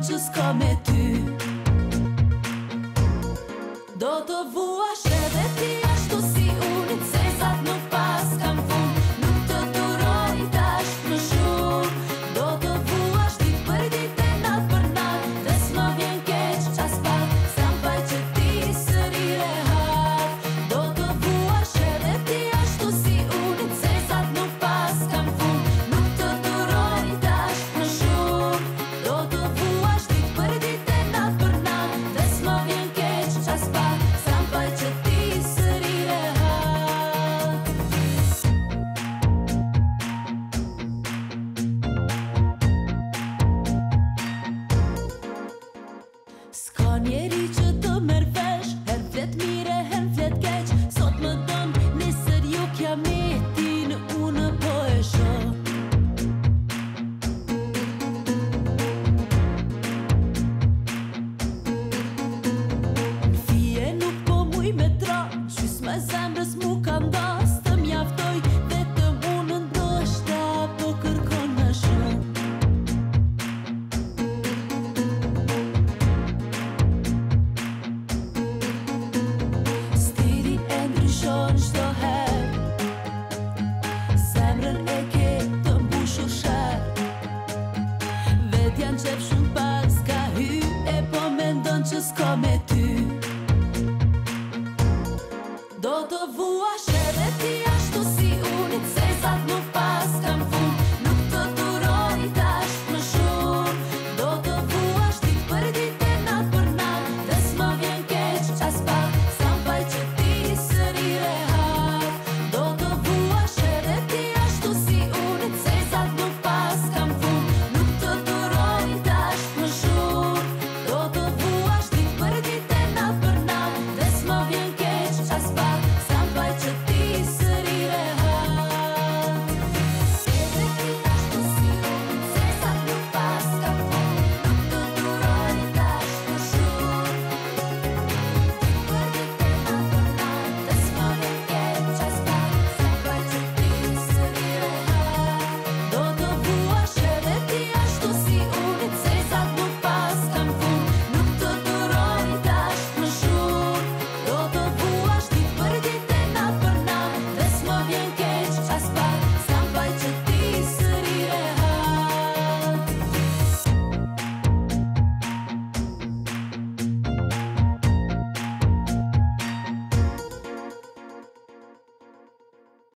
që s'ka me ty. Do të vuash edhe ti ashtu si unë, sensat nuk pas kam fund, nuk të duroj tash më shumë. Do të vuash dit për ditë, nat për nat, dhe s'më vjen keq as pak, sampaj që ti sëri rehat. Do të vuash edhe ti ashtu si unë, sensat nuk pas kam fund, nuk të duroj tash më shumë. Do të vuash dit për ditë, nat për nat, dhe s'më vjen keq as pak, sampaj që ti sëri rehat. S'ka njeri që të merr vesh, her flet mire, her flet keq. Sot më don, nesër ju kiametin, unë po e shoh. Fije nuk po muj me tra, qys me zemrës mu ka ndas. Të mjaftoj, vetëm unë ndoshta po kërkon më shumë. Stili e ndryshon çdo herë, zemrën e ke të mbushur sherr. Vetjan qef shumë pak s'ka hy, e po mendon që s'ka me ty.